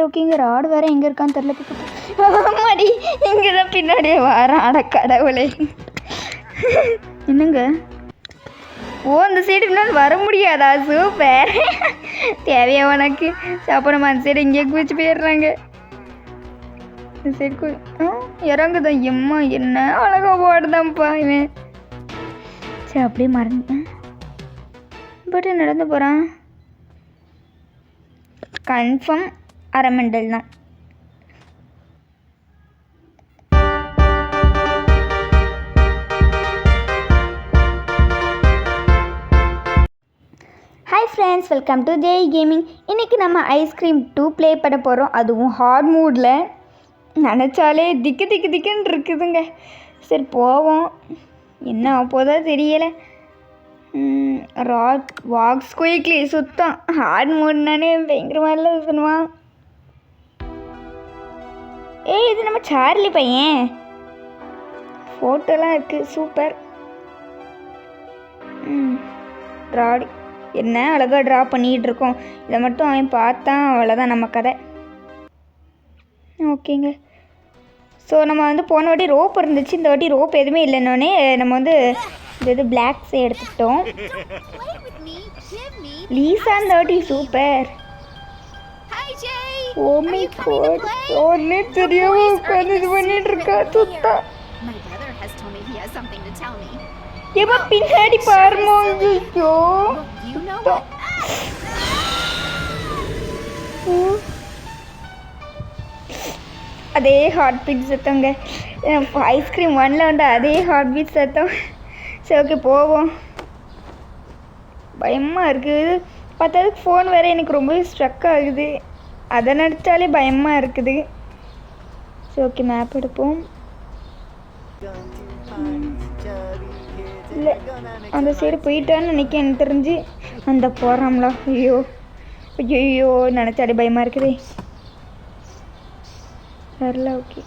Okay, இங்கே rod வேறு எங்கே இருக்கான்னு தெரில. ஆமாடி, இங்கே தான் பின்னாடியே வரான். அட கடவுளே, என்னங்க? ஓ, அந்த சைடு முன்னாடி வர முடியாதா? சூப்பர், தேவையா உனக்கு? அப்போ நம்ம அந்த சைடு இங்கே குதிச்சு போயிடுறாங்க. இந்த சைடு இறங்குதான். எம்மா என்ன அழகா போடுதான்ப்பா இவன். சரி, அப்படியே மறந்துட்டேன். பட் நடந்து போகிறான். கன்ஃபார்ம் அரமண்டல் தான். Hi friends, welcome to Jai gaming. இன்றைக்கி நம்ம ஐஸ்கிரீம் 2 ப்ளே பண்ண போகிறோம். அதுவும் ஹார்ட் மூடில். நினச்சாலே திக்கு திக்கு திக்குன்னு இருக்குதுங்க. சரி போவோம், என்ன ஆகப்போதோ தெரியலை. வாக்ஸ் குயிக்லி சுத்தம் ஹார்ட் மூட்னானே பயங்கரமாதிரிலாம் இது பண்ணுவான். இது நம்ம சார்லி பையன். ஃபோட்டோலாம் இருக்குது, சூப்பர். ராடி என்ன அழகாக ட்ரா பண்ணிகிட்டு இருக்கோம். இதை மட்டும் அவன் பார்த்தான், அவ்வளோதான் நம்ம கதை. ஓகேங்க. ஸோ நம்ம வந்து போன வாட்டி ரோப் இருந்துச்சு, இந்த வாட்டி ரோப் எதுவுமே இல்லைன்னொன்னே நம்ம வந்து இது பிளாக்ஸை எடுத்துக்கிட்டோம். லீசா இந்த வாட்டி சூப்பர். ஓ மை காட், ஒன்னே தெரியாம உட்காந்து இது பண்ணிட்டு இருக்கா சுத்தா. ஏமா பின்னாடி பாருமா. ஐயோ, அதே ஹார்ட் பீட் சத்தங்க. ஐஸ்கிரீம் 1ல் வந்து அதே ஹார்ட் பீட் சத்தம். சரி ஓகே போவோம். பயமாக இருக்குது. பார்த்ததுக்கு ஃபோன் வேறு எனக்கு ரொம்ப ஸ்ட்ரக் ஆகுது. அதை நினச்சாலே பயமாக இருக்குது. சரி ஓகே, மேப் எடுப்போம். இல்லை, அந்த சைடு போயிட்டான்னு நினைக்க. எனக்கு தெரிஞ்சு அந்த போகிறாங்களா? ஐயோ ஐயோ, நினச்சாலே பயமாக இருக்குது. வரல. ஓகே,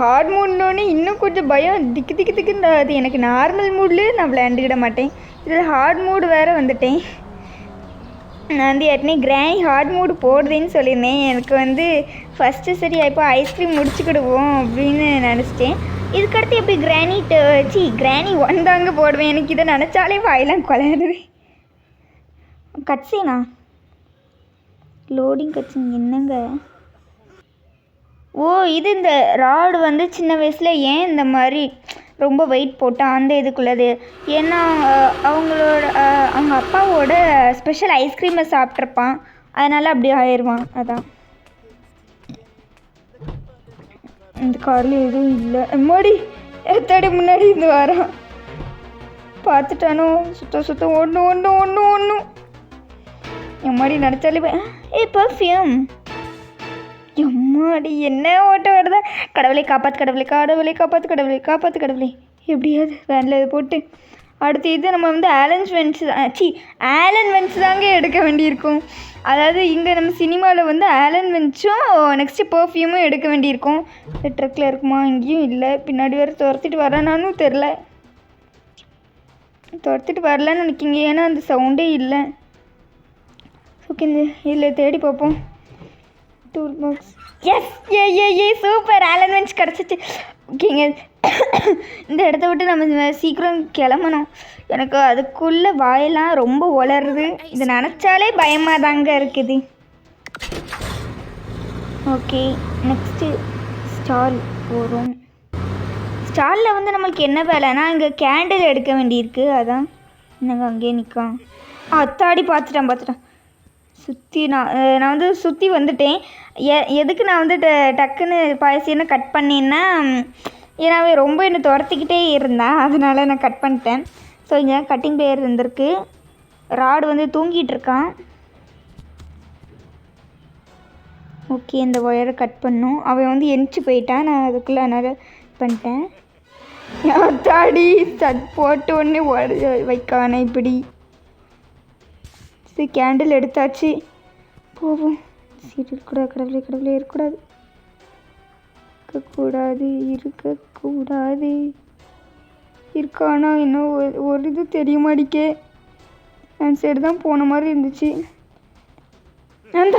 ஹார்ட் மூட்னோடனே இன்னும் கொஞ்சம் பயம் திக்கு திக்கு திக்குன்னு. அது எனக்கு நார்மல் மூட்லேயே நான் விளையாண்டுக்கிட மாட்டேன். இதில் ஹார்ட் மூடு வேறு வந்துட்டேன். நான் வந்து ஏற்கனவே கிராணி ஹார்ட் மூடு போடுறேன்னு சொல்லியிருந்தேன். எனக்கு வந்து ஃபஸ்ட்டு சரி இப்போ ஐஸ்கிரீம் முடிச்சுக்கிடுவோம் அப்படின்னு நினச்சிட்டேன். இதுக்கடுத்து எப்படி கிராணி 1 தாங்க போடுவேன். எனக்கு இதை நினச்சாலே வாயெல்லாம் குலையுது. கட்சினா லோடிங் கட்சிங் என்னங்க? ஓ, இது இந்த ராடு வந்து சின்ன வயசில் ஏன் இந்த மாதிரி ரொம்ப வெயிட் போட்டால் அந்த இதுக்குள்ளது. ஏன்னா அவங்க அப்பாவோட ஸ்பெஷல் ஐஸ்கிரீமை சாப்பிட்ருப்பான், அதனால் அப்படி ஆயிடுவான். அதான் இந்த காரில் எதுவும் இல்லை. எம்மாடி எத்தடி முன்னாடி இருந்து வரான். பார்த்துட்டானோ? சுத்தம் ஒன்று எம்மாடி நினச்சாலே. பர்ஃப்யூம். எம்மாடி என்ன ஓட்ட வருதா? கடவுளை காப்பாற்று, கடவுளை எப்படியாவது வேனில் இது போட்டு அடுத்து இது நம்ம வந்து ஆலன் வென்ஸ் தாங்க எடுக்க வேண்டியிருக்கும். அதாவது இங்கே நம்ம சினிமாவில் வந்து ஆலன் வென்ஸும் நெக்ஸ்ட்டு பர்ஃப்யூமும் எடுக்க வேண்டியிருக்கும். ட்ரக்கில் இருக்குமா? இங்கேயும் இல்லை. பின்னாடி வேறு துரத்திட்டு வரனானும் தெரில. துரத்திட்டு வரலன்னு நினைக்கிங்க, ஏன்னா அந்த சவுண்டே இல்லை. ஓகே, இந்த இதில் தேடி பார்ப்போம். Tool box. எஸ், ஏ சூப்பர், ஆலன் வென்ஸ் கிடச்சிச்சு. ஓகேங்க, இந்த இடத்த விட்டு நம்ம சீக்கிரம் கிளம்பணும். எனக்கு அதுக்குள்ளே வாயெல்லாம் ரொம்ப உளருது. இதை நினச்சாலே பயமாக தாங்க இருக்குது. ஓகே, நெக்ஸ்ட்டு ஸ்டால் போகிறோம். ஸ்டாலில் வந்து நம்மளுக்கு என்ன வேலைன்னா இங்கே கேண்டில் எடுக்க வேண்டியிருக்கு. அதான் என்னங்க அங்கேயே நிற்கான். அத்தாடி பார்த்துட்டான். நான் வந்து சுற்றி வந்துட்டேன். எதுக்கு நான் வந்து டக்குன்னு பாயசின்னு கட் பண்ணேன்னா, ஏன்னா ரொம்ப என்னை துரத்திக்கிட்டே இருந்தான், அதனால நான் கட் பண்ணிட்டேன். ஸோ இங்கே கட்டிங் பிளேயர் இருந்திருக்கு. ராடு வந்து தூங்கிட்டு இருக்கான். ஓகே, இந்த ஒயரை கட் பண்ணும். அவன் வந்து எரிச்சு போயிட்டான். நான் அதுக்குள்ளே அதனால் பண்ணிட்டேன். தாடி போட்டு ஒன்று வைக்கானே இப்படி. சரி, கேண்டில் எடுத்தாச்சு, போவோம். சரி, கடவுளே இருக்கக்கூடாது. இருக்கானா இன்னும் ஒரு இது தெரிய மாட்டேக்கே. அந்த சைடு தான் போன மாதிரி இருந்துச்சு. அந்த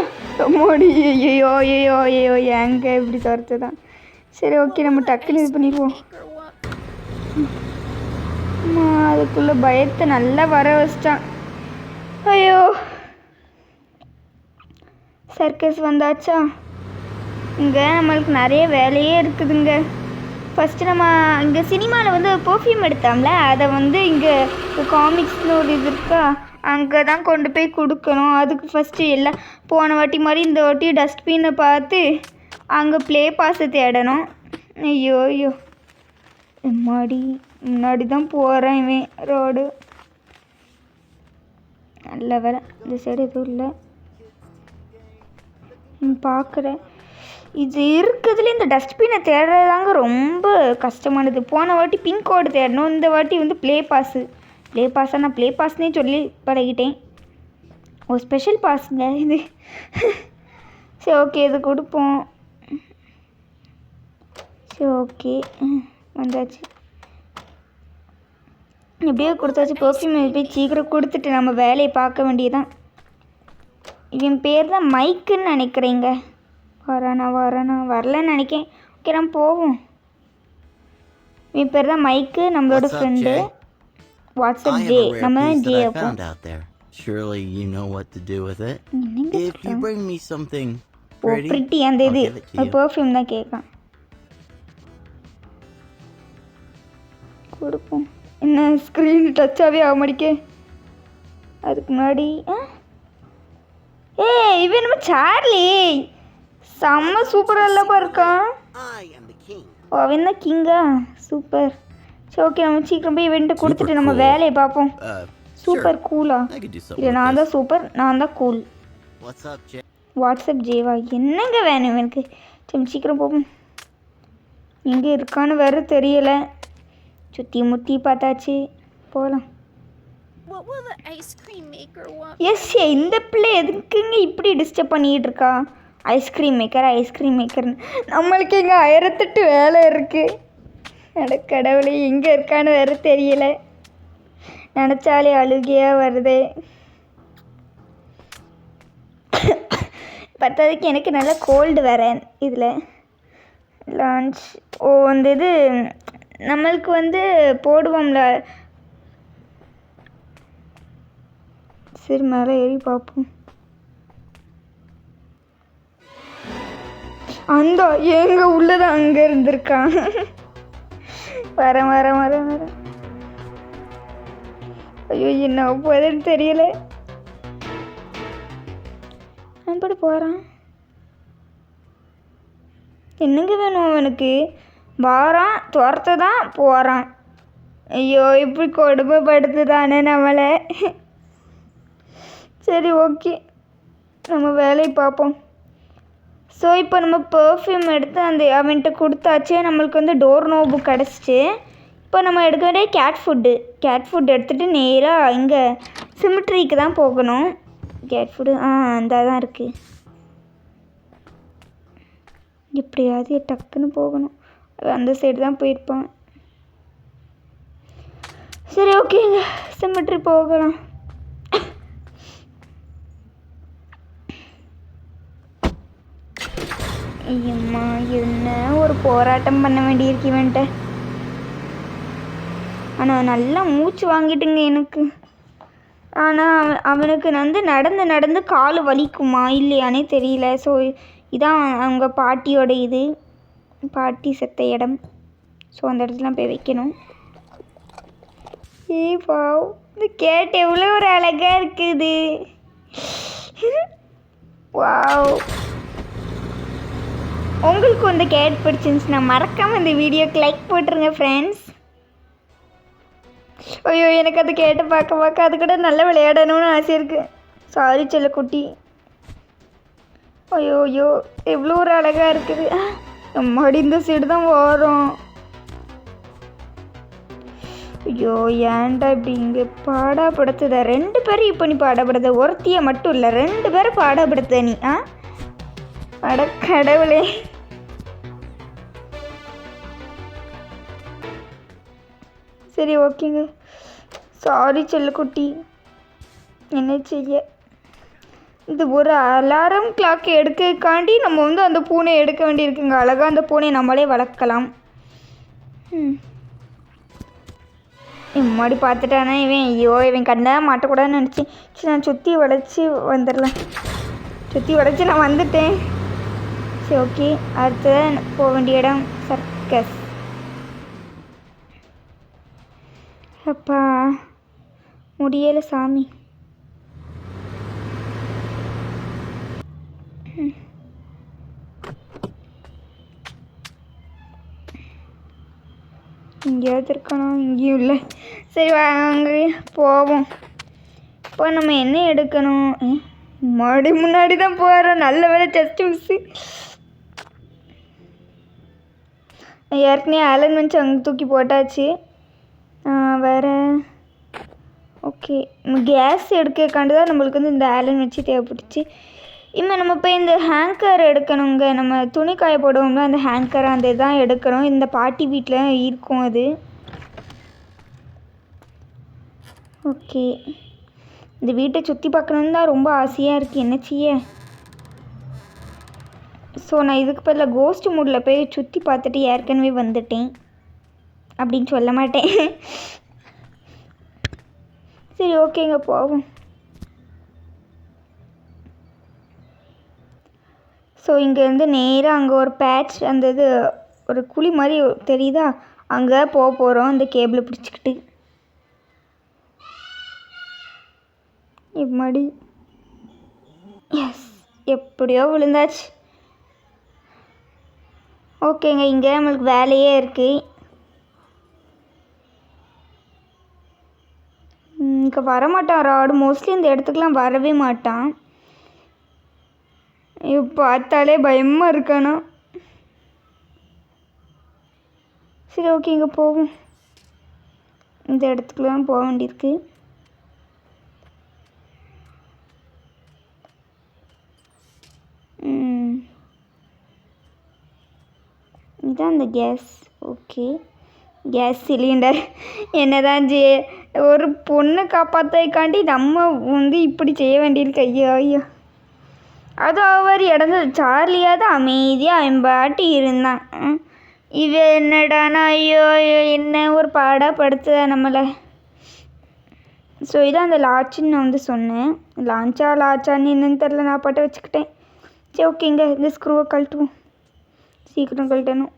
மோடி ஐயோ ஐயோ ஐயோ ஏங்க இப்படி துரத்து தான். சரி ஓகே நம்ம டக்குன்னு இது பண்ணிடுவோம். அதுக்குள்ளே பயத்தை நல்லா வர வச்சிட்டான். ஐயோ சர்க்கஸ் வந்தாச்சா? இங்கே நம்மளுக்கு நிறைய வேலையே இருக்குதுங்க. ஃபஸ்ட்டு நம்ம இங்கே சினிமாவில் வந்து பர்ஃப்யூம் எடுத்தோம்ல, அதை வந்து இங்கே காமிக்ஸ்னு ஒரு இது இருக்கா, அங்கே தான் கொண்டு போய் கொடுக்கணும். அதுக்கு ஃபஸ்ட்டு எல்லாம் போன வாட்டி மாதிரி இந்த வாட்டி டஸ்ட்பினை பார்த்து அங்கே ப்ளே பாஸை தேடணும். ஐயோ ஐயோ முன்னாடி தான் போகிறேன் இவன் ரோடு. நல்ல வேலை இந்த சைடு எதுவும் இல்லை. பார்க்குறேன் இது இருக்குதுல இந்த டஸ்ட்பினை தேடுறதாங்க ரொம்ப கஷ்டமானது. போன வாட்டி பின்கோடு தேடணும், இந்த வாட்டி வந்து ப்ளே பாஸாக நான் ப்ளே பாஸ்னே சொல்லி பழகிட்டேன். ஓ ஸ்பெஷல் பாஸுங்க இது. சரி ஓகே இது கொடுப்போம். சரி ஓகே வந்தாச்சு. எப்படியோ கொடுத்தாச்சு. பர்ஃப்யூம் போய் சீக்கிரம் கொடுத்துட்டு நம்ம வேலையை பார்க்க வேண்டியதான். இவன் பேர் தான் மைக்குன்னு நினைக்கிறேங்க. வரானா வரலன்னு நினைக்கேன். ஓகே நம்ம போவோம். இவன் பேர் தான் மைக்கு, நம்மளோட ஃப்ரெண்டு. வாட்ஸ்அப் ஜே, நம்ம தான் ஜே. அப்போ surely you know what to do with it. If you bring me something pretty அந்த இது பர்ஃப்யூம் தான் கேட்கான். கொடுப்போம். என்ன ஸ்க்ரீன் டச்சாகவே ஆக மாட்டேக்கே. அதுக்கு முன்னாடி இவன் நம்ம சார்லி செம்ம சூப்பராக இல்லப்பா இருக்கான். ஓ அவன் தான் கிங்கா, சூப்பர். சரி ஓகே நம்ம சீக்கிரம் போய் இவன்ட்டு கொடுத்துட்டு நம்ம வேலையை பார்ப்போம். சூப்பர் கூலா? இல்லை நான் தான் சூப்பர், நான் தான் கூல். வாட்ஸ்அப் ஜேவா என்னங்க வேணும் எனக்கு? சரி சீக்கிரம் போவோம். எங்கே இருக்கான்னு வேறு தெரியலை. சுற்றி முற்றி பார்த்தாச்சு, போகலாம். எஸ் இந்த பிள்ளை எதுக்குங்க இப்படி டிஸ்டர்ப் பண்ணிகிட்டு இருக்கா? ஐஸ்கிரீம் மேக்கர்னு நம்மளுக்கு இங்கே 1008 வேலை இருக்குது. கடவுளே எங்கே இருக்கான்னு வேறு தெரியலை. நினச்சாலே அழுகையாக வருது. பத்தாவதுக்கு எனக்கு நல்லா கோல்டு வரேன். இதில் லான்ச் அந்த இது நம்மளுக்கு வந்து போடுவோம்ல. சரி மேலே ஏறி பார்ப்போம். அந்த எங்க உள்ளதான் அங்கே இருந்திருக்கான். வரேன். ஐயோ என்ன போகுதுன்னு தெரியல. எப்படி போகிறான்? என்னங்க வேணும் அவனுக்கு? வாரான் துரத்த தான் போகிறான். ஐயோ இப்படி கொடுமைப்படுத்துதானே நம்மளை. சரி ஓகே நம்ம வேலையை பார்ப்போம். ஸோ இப்போ நம்ம பர்ஃப்யூம் எடுத்து அந்த அவன்கிட்ட கொடுத்தாச்சு. நம்மளுக்கு வந்து டோர் நோபு கிடச்சிச்சு. இப்போ நம்ம எடுக்க வேண்டிய கேட் ஃபுட் எடுத்துகிட்டு நேராக இங்கே சிமிட்ரிக்கு தான் போகணும். கேட் ஃபுட்டு அந்த தான் இருக்குது. எப்படியாவது டக்குன்னு போகணும். அந்த சைடு தான் போயிருப்பான். சரி ஓகேங்க சிமிட்ரி போகலாம். ஐயம்மா என்ன ஒரு போராட்டம் பண்ண வேண்டியிருக்கு இவன்ட்ட. ஆனால் நல்லா மூச்சு வாங்கிட்டுங்க எனக்கு. ஆனால் அவனுக்கு வந்து நடந்து கால் வலிக்குமா இல்லையானே தெரியல. ஸோ இதான் அவங்க பாட்டியோட இது, பாட்டி செத்த இடம். ஸோ அந்த இடத்துல போய் வைக்கணும். பாவ் இந்த கேட் எவ்வளோ ஒரு அழகாக இருக்குது. வாவ் உங்களுக்கு இந்த கேட் பிடிச்சிருந்துச்சுன்னா மறக்காமல் இந்த வீடியோக்கு லைக் போட்டுருங்க ஃப்ரெண்ட்ஸ். ஐயோ எனக்கு அது கேட்டை பார்க்க அது கூட நல்லா விளையாடணும்னு ஆசை இருக்குது. சாரி செல்லக்குட்டி. ஐயோ எவ்வளோ ஒரு அழகாக இருக்குது. நம்மாடி இந்த சைடு தான் வரும். ஐயோ ஏன்டா இப்படி இங்கே பாடாப்படுத்துத? 2 பேரும் இப்போ நீ பாடப்படுத்த, ஒருத்தியை மட்டும் இல்லை 2 பேரும் பாடப்படுத்த நீ. அட கடவுளே. சரி ஓகேங்க சாரி செல்லக்குட்டி, என்ன செய்ய. இது ஒரு அலாரம் கிளாக் எடுக்கக்காண்டி நம்ம வந்து அந்த பூனை எடுக்க வேண்டியிருக்குங்க. அழகாக அந்த பூனையை நம்மளே வளர்க்கலாம். முன்னாடி பார்த்துட்டானே இவன். ஐயோ இவன் கண்ணை மாட்டக்கூடாதுன்னு நினச்சி சரி நான் சுற்றி உடச்சி வந்துடலாம். சுற்றி உடச்சி நான் வந்துட்டேன். சரி ஓகே, அடுத்து போக வேண்டிய இடம் சர்க்கஸ். அப்பா முடியலை சாமி. எங்கேயாவது இருக்கணும், இங்கேயும் இல்லை. சரி வாங்க போவோம். இப்போ நம்ம என்ன எடுக்கணும்? முன்னாடி தான் போகிறோம். நல்ல வேலை ஜஸ்ட் மிஸ்ஸு. ஏற்கனவே ஆலன் வச்சு அங்கே தூக்கி போட்டாச்சு. வேறு ஓகே, கேஸ் எடுக்கக்காண்டு தான் நம்மளுக்கு வந்து இந்த ஆலன் வச்சு தேவைப்பட்டுச்சு. இனிமேல் நம்ம போய் இந்த ஹேங்கர் எடுக்கணுங்க. நம்ம துணி காய போடுவோம்ல அந்த ஹேங்கர், அந்த இதுதான் எடுக்கணும். இந்த பாட்டி வீட்டில் இருக்கும் அது. ஓகே, இந்த வீட்டை சுற்றி பார்க்கணுன்னு தான் ரொம்ப ஆசையாக இருக்குது. என்ன செய்ய? ஸோ நான் இதுக்கு பதில கோஸ்ட் மூடில் போய் சுற்றி பார்த்துட்டு ஏற்கனவே வந்துட்டேன் அப்படின்னு சொல்ல மாட்டேன். சரி ஓகேங்க போவோம். ஸோ இங்கேருந்து நேராக அங்கே ஒரு பேட்ச், அந்த இது ஒரு குழி மாதிரி தெரியுதா, அங்கே போக போகிறோம் இந்த கேபிளை பிடிச்சிக்கிட்டு. இப்படி எஸ், எப்படியோ விழுந்தாச்சு. ஓகேங்க, இங்கே நம்மளுக்கு வேலையே இருக்குது. இங்கே வரமாட்டான் ராடு, மோஸ்ட்லி இந்த இடத்துக்குலாம் வரவே மாட்டான். பார்த்தாலே பயமாக இருக்கானா. சரி ஓகே, இங்கே போவோம். இந்த இடத்துக்குலாம் போக வேண்டியிருக்கு. இதுதான் இந்த கேஸ். Okay, gas cylinder. என்னதான் ஒரு பொண்ணை காப்பாற்றக்காண்டி நம்ம வந்து இப்படி செய்ய வேண்டியிருக்கு. ஐயோ ஐயோ, அது அவர் இடந்து சார்லியாவது அமைதியாக அம்பாட்டி இருந்தான். இவன் என்னடானா ஐயோ ஐயோ என்ன ஒரு பாடாக படுத்துதா நம்மளை. ஸோ இதான் அந்த லாட்சுன்னு நான் வந்து சொன்னேன். லாச்சான்னு என்னன்னு தெரில, நான் பாட்டை வச்சுக்கிட்டேன். சரி ஓகேங்க, இந்த ஸ்க்ரூவை கழட்டுவோம். சீக்கிரம் கழட்டணும்.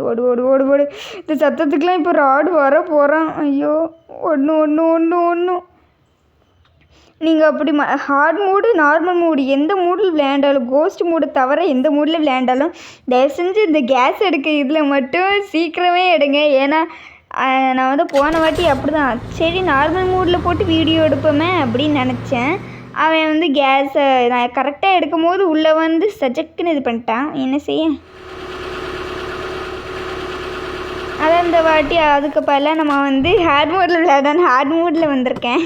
ஓடு ஓடு ஓடு ஓடு. இந்த சத்தத்துக்கெலாம் இப்போ ராடு வர போகிறான். ஐயோ, ஒன்று நீங்கள் அப்படி ஹார்ட் மூடு நார்மல் மூடு எந்த மூடில் விளையாண்டாலும், கோஸ்ட் மூடு தவிர எந்த மூடில் விளையாண்டாலும் தயவு செஞ்சு இந்த கேஸ் எடுக்க இதில் மட்டும் சீக்கிரமே எடுங்க. ஏன்னா நான் வந்து போன வாட்டி அப்படி தான் சரி நார்மல் மூடில் போட்டு வீடியோ எடுப்போமே அப்படின்னு நினச்சேன். அவன் வந்து கேஸை நான் கரெக்டாக எடுக்கும் போது உள்ளே வந்து சஜக்குன்னு இது பண்ணிட்டான். என்ன செய்ய? அதான் இந்த வாட்டி அதுக்கு பதிலாக நம்ம வந்து ஹார்ட் மோடில் விளையாடான்னு ஹார்ட் மோடில் வந்திருக்கேன்.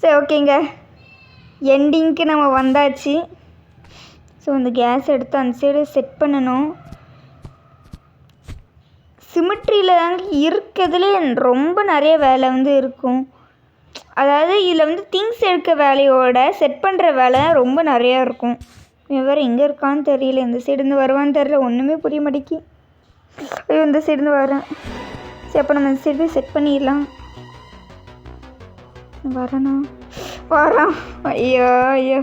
சரி ஓகேங்க, எண்டிங்க்கு நம்ம வந்தாச்சு. ஸோ இந்த கேஸ் எடுத்து அந்த சைடு செட் பண்ணணும். சிமெட்ரியில் தாங்க இருக்கிறதுலே ரொம்ப நிறைய வேலை வந்து இருக்கும். அதாவது இதில் வந்து திங்ஸ் எடுக்க வேலையோட செட் பண்ணுற வேலை ரொம்ப நிறையா இருக்கும். வேறு எங்கே இருக்கான்னு தெரியல. இந்த சைடுந்து வருவான்னு தெரியல, ஒன்றுமே புரிய மாட்டேங்கி. ஐயோ, இந்த சைடுந்து வரேன். சரி அப்போ நம்ம இந்த சைடு செட் பண்ணிடலாம். வரேண்ணா வரான். ஐயோ ஐயோ,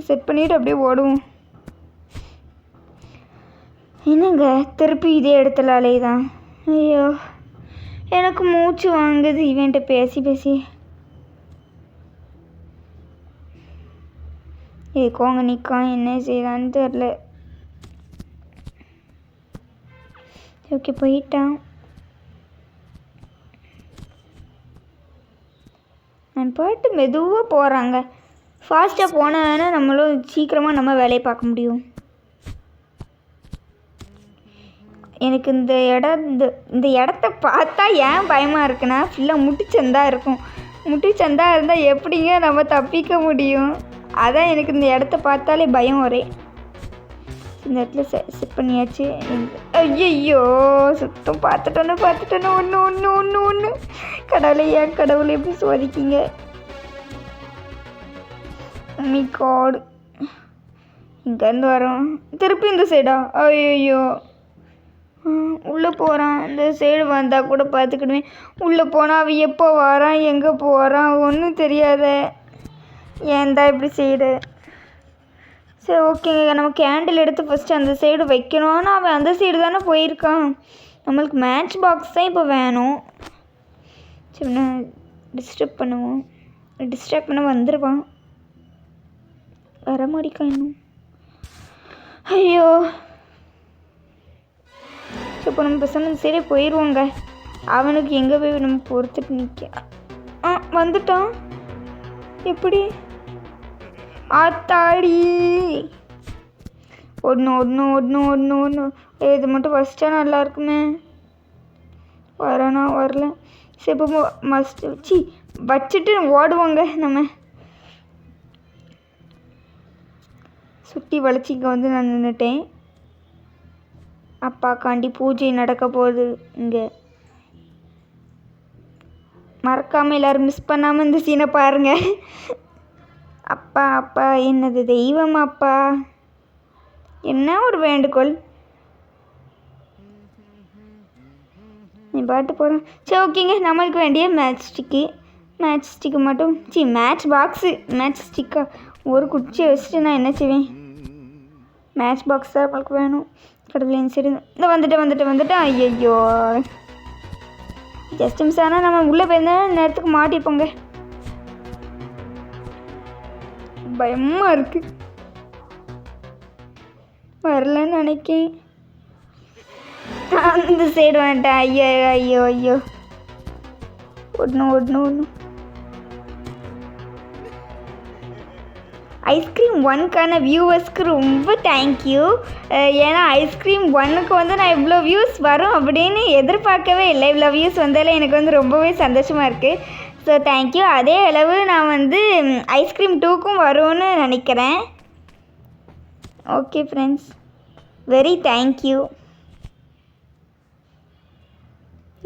செட் பண்ணிவிட்டு அப்படியே ஓடுவோம். என்னங்க திருப்பி இதே இடத்துல அலையுதான். ஐயோ, எனக்கு மூச்சு வாங்குது இவன்ட்ட பேசி பேசி. கோங்க நிற்கான், என்ன செய்யலான்னு தெரில. ஓகே போயிட்டான். நான் போயிட்டு மெதுவாக போகிறாங்க. ஃபாஸ்ட்டாக போனால் நம்மளும் சீக்கிரமாக நம்ம வேலையை பார்க்க முடியும். எனக்கு இந்த இந்த இடத்த பார்த்தா ஏன் பயமாக இருக்குன்னா ஃபுல்லாக முட்டிச்சந்தா இருக்கும். முட்டிச்சந்தா இருந்தால் எப்படிங்க நம்ம தப்பிக்க முடியும்? அதான் எனக்கு இந்த இடத்த பார்த்தாலே பயம் ஒரே. இந்த இடத்துல செட் பண்ணியாச்சு. ஐயோ சுத்தம் பார்த்துட்டோன்னு ஒன்று கடவுளை ஏன் கடவுளை எப்படி சோதிக்கிங்க? மீ காட், இங்கேருந்து வரோம் திருப்பி இந்த சைடா? ஐயோ உள்ளே போகிறான். இந்த சைடு வந்தால் கூட பார்த்துக்கிடுவேன். உள்ளே போனால் அவன் எப்போ வரான் எங்கே போகிறான் ஒன்றும் தெரியாத. ஏன்டா இப்படி சைடு? சரி ஓகேங்க, நம்ம கேண்டில் எடுத்து ஃபஸ்ட்டு அந்த சைடு வைக்கணும். ஆனால் அவன் அந்த சைடு தானே போயிருக்கான். நம்மளுக்கு மேட்ச் பாக்ஸ் தான் இப்போ வேணும். சரி நான் டிஸ்டர்ப் பண்ணுவோம். டிஸ்ட்ராக்ட் பண்ண வந்துடுவான். வர மாட்டிக்கான் இன்னும். ஐயோ சரி இப்போ நம்ம பசங்க அந்த சைடே போயிடுவோங்க. அவனுக்கு எங்கே போய் நம்ம பொறுத்துட்டு நிற்க. வந்துட்டான். எப்படி? ஆத்தாடி ஒன்று இது மட்டும் ஃபஸ்ட்டாக நல்லா இருக்குமே. வரனா வரல. சரி இப்போ மஸ்ட் வச்சுட்டு ஓடுவோங்க. நம்ம சுற்றி வளைச்சி இங்கே வந்து நான் நின்றுட்டேன். அப்பாக்காண்டி பூஜை நடக்க போகுது இங்கே. மறக்காமல் எல்லோரும் மிஸ் பண்ணாமல் இந்த சீனை பாருங்கள். அப்பா அப்பா என்னது தெய்வம் அப்பா, என்ன ஒரு வேண்டுகோள். நீ பாட்டு போகிறேன். சரி ஓகேங்க, நம்மளுக்கு வேண்டிய மேட்ச் ஸ்டிக்கு மட்டும் மேட்ச் பாக்ஸு. மேட்ச் ஸ்டிக்கா ஒரு குச்சியை வச்சுட்டு நான் என்ன செய்வேன்? மேட்ச் பாக்ஸ் தான் நம்மளுக்கு வேணும். கடவுளேன் சரி இந்த வந்துட்டேன். ஐயோ ஜஸ்ட் மிஸ் ஆனால் நம்ம உள்ளே போயிருந்தா நேரத்துக்கு மாட்டிருப்போங்க. பயமாக இருக்கு. வரலன்னு நினைக்கேன். அந்த சைடு வந்துட்டேன். ஐயோ ஒன்று ஐஸ்கிரீம் 1க்கான வியூவர்ஸ்க்கு ரொம்ப தேங்க்யூ. ஏன்னா ஐஸ்கிரீம் 1க்கு வந்து நான் இவ்வளோ வியூஸ் வரும் அப்படின்னு எதிர்பார்க்கவே இல்லை. இவ்வளோ வியூஸ் வந்தாலே எனக்கு வந்து ரொம்பவே சந்தோஷமாக இருக்குது. So thank you. அதே அளவு நான் வந்து ஐஸ்கிரீம் 2க்கும் வரும்னு நினைக்கிறேன். Okay friends, very thank you.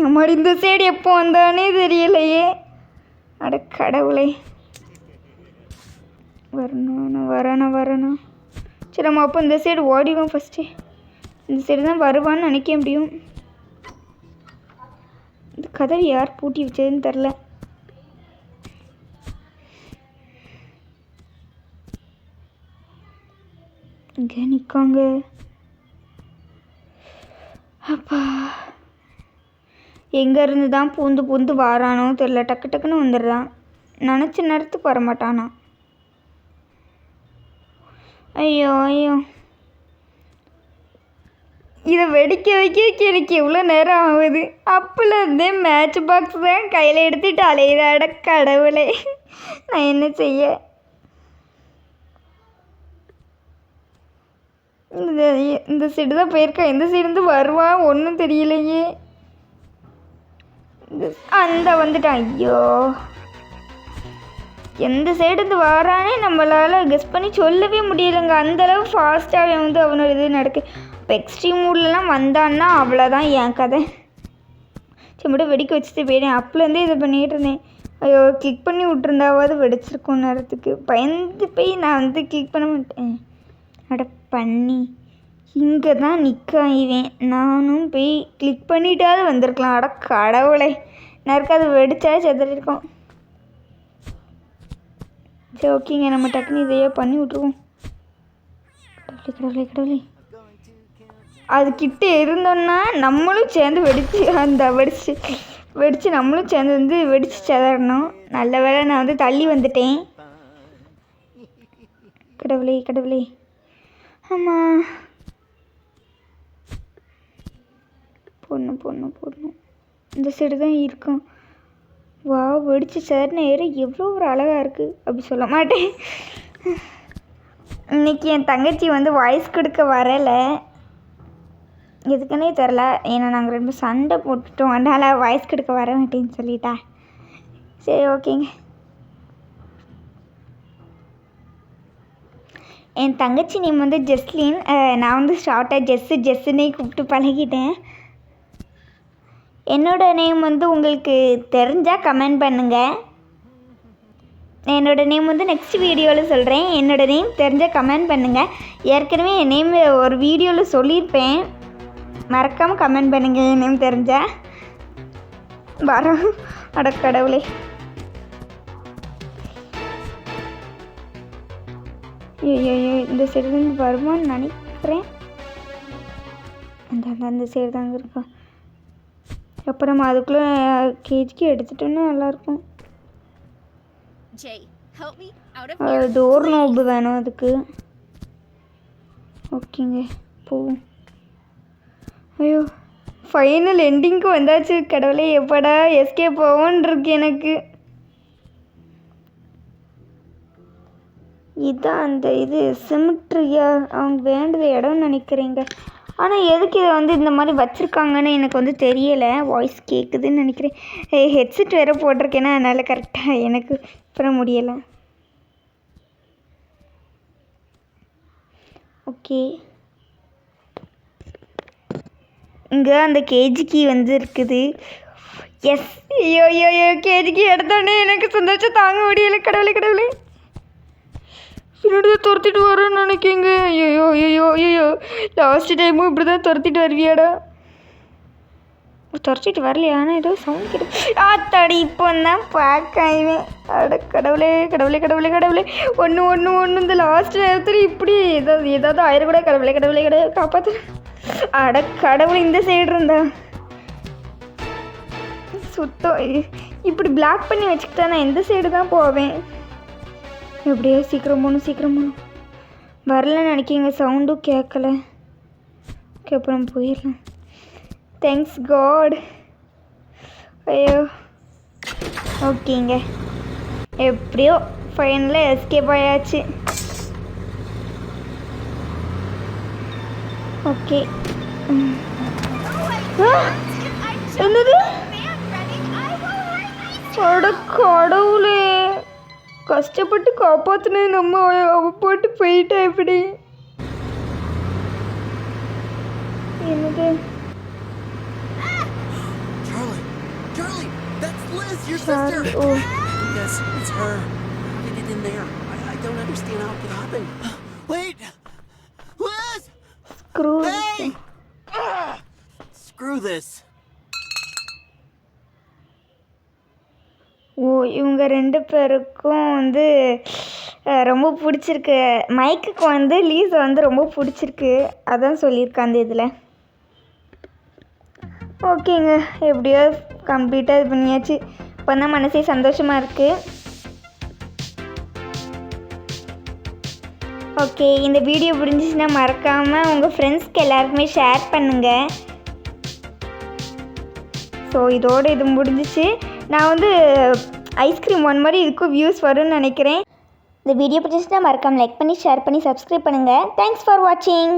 நம்மளோட இந்த சைடு எப்போ வந்தானே தெரியலையே. அட கடவுளே, வரணும். சரி நம்ம அப்போ இந்த சைடு ஓடிடுவோம். ஃபஸ்ட்டு இந்த சைடு தான் வருவான்னு நினைக்க முடியும். இந்த கதவை யார் பூட்டி வச்சதுன்னு தெரில. இங்கே நிற்காங்க. அப்பா எங்கேருந்து தான் பூந்து வாரானோ தெரில. டக்குன்னு வந்துடுறான். நினச்ச நேரத்துக்கு வரமாட்டானா. ஐயோ இதை வெடிக்க வைக்க எனக்கு எவ்வளோ நேரம் ஆகுது. அப்போல இருந்தே மேட்ச் பாக்ஸ் தான் கையில் எடுத்துட்டு அலையிறாட கடவுளே, நான் என்ன செய்ய? இந்த சைடு தான் போயிருக்கேன். எந்த சைடு வருவான் ஒன்றும் தெரியலையே. அந்த வந்துட்டான். ஐயோ எந்த சைடு வரானே நம்மளால் கெஸ் பண்ணி சொல்லவே முடியலைங்க. அந்தளவு ஃபாஸ்ட்டாக வந்து அவனோட இது நடக்கு. இப்போ எக்ஸ்ட்ரீம் மூட்லலாம் வந்தான்னா அவ்வளோதான் என் கதை. சரி மட்டும் வெடிக்க வச்சுட்டு போயிட்டேன். அப்போலேருந்தே இதை பண்ணிகிட்டு இருந்தேன். ஐயோ கிளிக் பண்ணி விட்ருந்தாவது வெடிச்சிருக்கும் நேரத்துக்கு. பயந்து போய் நான் வந்து கிளிக் பண்ண மாட்டேன். அட பண்ணி இங்கே தான் நிற்கான். நானும் போய் கிளிக் பண்ணிட்டாவது வந்திருக்கலாம். அட கடவுளை, நேருக்கு அது வெடிச்சா செத்துருக்கோம். சரி ஓகேங்க, நம்ம டக்குன்னு இதையே பண்ணி விட்ருவோம். கடவுளே அது கிட்டே இருந்தோன்னா நம்மளும் சேர்ந்து வெடிச்சு நம்மளும் சேர்ந்து வந்து வெடிச்சு செதறணும். நல்ல வேளை நான் வந்து தள்ளி வந்துட்டேன். கடவுளே ஆமாம் போடணும். இந்த சைடு தான் இருக்கும். வா வெடிச்சு செதறின ஏறம் எவ்வளோ ஒரு அழகாக இருக்குது. அப்படி சொல்ல மாட்டேன். இன்றைக்கி என் தங்கச்சி வந்து வாய்ஸ் கொடுக்க வரலை. எதுக்குன்னே தெரில. ஏன்னா நாங்கள் ரெண்டு சண்டை போட்டுட்டோம். அதனால் வாய்ஸ் கொடுக்க வர மாட்டேன்னு சொல்லிட்டா. சரி ஓகேங்க. என் தங்கச்சி நேம் வந்து ஜெஸ்லின். நான் வந்து ஷார்ட்டாக ஜெஸ்ஸுன்னே கூப்பிட்டு பழகிட்டேன். என்னோடய நேம் வந்து உங்களுக்கு தெரிஞ்சால் கமெண்ட் பண்ணுங்கள். என்னோடய நேம் வந்து நெக்ஸ்ட் வீடியோவில் சொல்கிறேன். என்னோடய நேம் தெரிஞ்சால் கமெண்ட் பண்ணுங்கள். ஏற்கனவே என் நேம் ஒரு வீடியோவில் சொல்லியிருப்பேன், மறக்காமல் கமெண்ட் பண்ணுங்கள் என் நேம் தெரிஞ்சால். வரோம். அடக்கடவுளே, ஐயோ இந்த சைடு வந்து வருமான்னு நினைக்கிறேன். அந்த சைடு தாங்க இருக்கும். அப்போ நம்ம அதுக்குள்ளே கேஜிக்கு எடுத்துட்டோன்னா நல்லாயிருக்கும். டோர் நோபு வேணும் அதுக்கு. ஓகேங்க, போவோம். ஐயோ, ஃபைனல் எண்டிங்க்கு வந்தாச்சு. கடவுளே, எப்படா எஸ்கேப் போவோன்னு இருக்கு எனக்கு. இதுதான் அந்த இது சிமெட்ரியா அவங்க வேண்டிய இடம்னு நினைக்கிறேங்க. ஆனால் எதுக்கு இதை வந்து இந்த மாதிரி வச்சுருக்காங்கன்னு எனக்கு வந்து தெரியலை. வாய்ஸ் கேட்குதுன்னு நினைக்கிறேன். ஹெட்செட் வேறு போட்டிருக்கேன்னா அதனால் கரெக்டாக எனக்கு அப்புறம் முடியலை. ஓகே, இங்கே அந்த கேஜிக்கு வந்து இருக்குது. எஸ், ஐயோ கேஜிக்கு எடுத்தோடனே எனக்கு சந்தோஷம் தாங்க முடியலை. கடவுளே, பின்னாடி துரத்திட்டு வரேன்னு நினைக்கிங்க. ஐயோ லாஸ்ட் டைமும் இப்படி தான் துரத்திட்டு வருவியாடா? துரத்திட்டு வரலையா? ஆனால் ஏதோ சவுண்ட் கிட்ட ஆத்தாடி இப்போ தான் பார்க்காயுவேன். அட கடவுளே ஒன்று இந்த லாஸ்ட் நேரத்தில் இப்படி ஏதாவது ஆயிரக்கூட. கடவுளே காப்பாற்று. அட கடவுளை, இந்த சைடு இருந்தா சுத்தம் இப்படி பிளாக் பண்ணி வச்சுக்கிட்டா நான் எந்த சைடு தான் போவேன்? எப்படியோ சீக்கிரம் போகணும். வரலன்னு நினைக்கிங்க, சவுண்டும் கேட்கல. ஓகே, அப்புறம் போயிடலாம். Thanks God. ஐயோ, ஓகேங்க, எப்படியோ ஃபைனலாக எஸ்கேப் ஆயாச்சு. ஓகே, என்னது? அட கடவுளே, கஷ்டப்பட்டு காப்பாற்றினேன் நம்ம, அவ போட்டு போயிட்டா எப்படி? என்னது? Charlie, that's Liz, your sister. Oh. Yes, it's her. How did it in there? I don't understand how it could happen. Wait, Liz! Screw. Hey! Screw this. ஓ, இவங்க 2 பேருக்கும் வந்து ரொம்ப பிடிச்சிருக்கு. மைக்குக்கு வந்து லீஸை வந்து ரொம்ப பிடிச்சிருக்கு, அதான் சொல்லியிருக்கேன் அந்த இதில். ஓகேங்க, எப்படியோ கம்ப்ளீட்டாக இது பண்ணியாச்சு. இப்போ தான் மனசே சந்தோஷமாக இருக்குது. ஓகே, இந்த வீடியோ புரிஞ்சிச்சுன்னா மறக்காமல் உங்கள் ஃப்ரெண்ட்ஸ்க்கு எல்லாருக்குமே ஷேர் பண்ணுங்கள். ஸோ இதோடு இது முடிஞ்சிச்சு. நான் வந்து ஐஸ்கிரீம் ஒன் மாதிரி இதுக்கும் வியூஸ் வரும்னு நினைக்கிறேன். இந்த வீடியோ பிடிச்சிச்சுன்னா மறக்காமல் லைக் பண்ணி ஷேர் பண்ணி சப்ஸ்கிரைப் பண்ணுங்கள். தேங்க்ஸ் ஃபார் வாட்சிங்.